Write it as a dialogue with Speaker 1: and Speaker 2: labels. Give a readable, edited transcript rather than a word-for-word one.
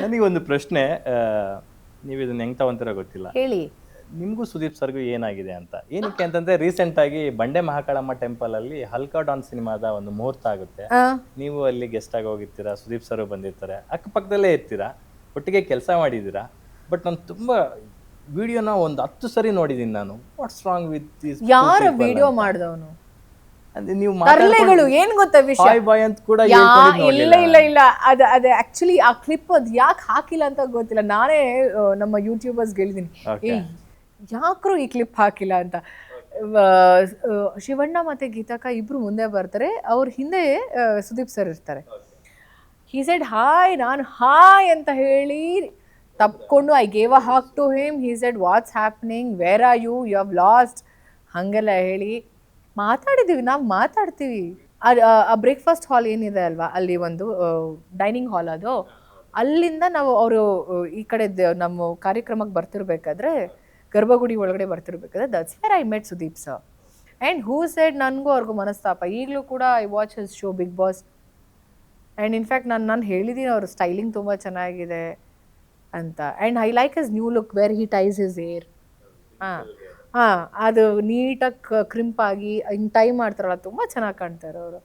Speaker 1: ನನಗೊಂದು ಪ್ರಶ್ನೆ, ನೀವು ಇದನ್ನ ಹೆಂಗ್ ತಗೊಂತೀರೋ ಗೊತ್ತಿಲ್ಲ.
Speaker 2: ಹೇಳಿ.
Speaker 1: ನಿಮಗೂ ಸುದೀಪ್ ಸರ್ಗೂ ಏನಾಗಿದೆ ಅಂತ. ಏನಕ್ಕೆ ಅಂತಂದ್ರೆ ರೀಸೆಂಟ್ ಆಗಿ ಬಂಡೆ ಮಹಾಕಾಳಮ್ಮ ಟೆಂಪಲ್ ಅಲ್ಲಿ ಹಲ್ಕಾ ಡಾನ್ ಸಿನಿಮಾದ ಒಂದು ಮುಹೂರ್ತ ಆಗುತ್ತೆ.
Speaker 2: ಆ,
Speaker 1: ನೀವು ಅಲ್ಲಿ ಗೆಸ್ಟ್ ಆಗಿ ಹೋಗಿರ್ತೀರಾ, ಸುದೀಪ್ ಸರ್ ಬಂದಿರ್ತಾರೆ, ಅಕ್ಕಪಕ್ಕದಲ್ಲೇ ಇರ್ತೀರಾ, ಒಟ್ಟಿಗೆ ಕೆಲಸ ಮಾಡಿದ್ದೀರಾ. ಬಟ್ ನಾನು ತುಂಬಾ ವಿಡಿಯೋನ ಒಂದು 10 ಸರಿ ನೋಡಿದ್ದೀನಿ ನಾನು. ವಾಟ್ಸ್ ರಾಂಗ್ ವಿತ್ ದಿಸ್
Speaker 2: ಯಾರ ವಿಡಿಯೋ ಮಾಡ್ದವನು?
Speaker 1: ಅಂದ್ರೆ ನೀವು
Speaker 2: ತರ್ಲೆಗಳು ಏನ್ ಗೊತ್ತಾ ವಿಷಯ?
Speaker 1: ಹಾಯ್ ಬಾಯ್ ಅಂತ ಕೂಡ
Speaker 2: ಯಾ
Speaker 1: ಹೇಳ್ಕೊಂಡಿದ್ದು
Speaker 2: ಇಲ್ಲ
Speaker 1: ನೋಡ್ಲಿಲ್ಲ.
Speaker 2: ಇಲ್ಲ ಇಲ್ಲ ಅದು ಆಕ್ಚುಲಿ ಆ ಕ್ಲಿಪ್ ಅದು ಯಾಕೆ ಹಾಕಿಲ್ಲ ಅಂತ ಗೊತ್ತಿಲ್ಲ. ನಾನೇ ನಮ್ಮ ಯೂಟ್ಯೂಬರ್ಸ್ ಹೇಳಿದೀನಿ,
Speaker 1: Okay.
Speaker 2: ಏ ಯಾಕ್ರು ಈ ಕ್ಲಿಪ್ ಹಾಕಿಲ್ಲ ಅಂತ. ಶಿವಣ್ಣ ಮತ್ತೆ ಗೀತಕ್ಕ ಇಬ್ರು ಮುಂದೆ ಬರ್ತಾರೆ, ಅವ್ರ ಹಿಂದೆ ಸುದೀಪ್ ಸರ್ ಇರ್ತಾರೆ. ಹಿ ಸೆಡ್ ಹಾಯ್, ನಾನು ಹಾಯ್ ಅಂತ ಹೇಳಿ ತಪ್ಕೊಂಡು I gave a hug to him. He said what's happening, where are you have lost, ಹಾಗೆಲ್ಲ ಹೇಳಿ ಮಾತಾಡಿದ್ದೀವಿ. ನಾವು ಮಾತಾಡ್ತೀವಿ. ಆ ಬ್ರೇಕ್ಫಾಸ್ಟ್ ಹಾಲ್ ಏನಿದೆ ಅಲ್ವಾ, ಅಲ್ಲಿ ಒಂದು ಡೈನಿಂಗ್ ಹಾಲ್ ಅದು, ಅಲ್ಲಿಂದ ನಾವು ಅವರು ಈ ಕಡೆ ನಮ್ಮ ಕಾರ್ಯಕ್ರಮಕ್ಕೆ ಬರ್ತಿರ್ಬೇಕಾದ್ರೆ, ಗರ್ಭಗುಡಿ ಒಳಗಡೆ ಬರ್ತಿರ್ಬೇಕಾದ್ರೆ, that's where I met Sudeep sir. And who said ನನಗೂ ಅವ್ರಿಗೂ ಮನಸ್ತಾಪ. ಈಗಲೂ ಕೂಡ I watch his show Big Boss. And in fact ನಾನು ಹೇಳಿದ್ದೀನಿ ಅವ್ರ ಸ್ಟೈಲಿಂಗ್ ತುಂಬ ಚೆನ್ನಾಗಿದೆ ಅಂತ. And I like his new look where he ties his hair. ಹಾಂ ಅದು ನೀಟಾಗಿ ಕ್ರಿಂಪ್ ಆಗಿ ಹಿಂಗೆ ಟೈ ಮಾಡ್ತಾರಲ್ಲ, ತುಂಬ ಚೆನ್ನಾಗಿ ಕಾಣ್ತಾರೆ ಅವರು.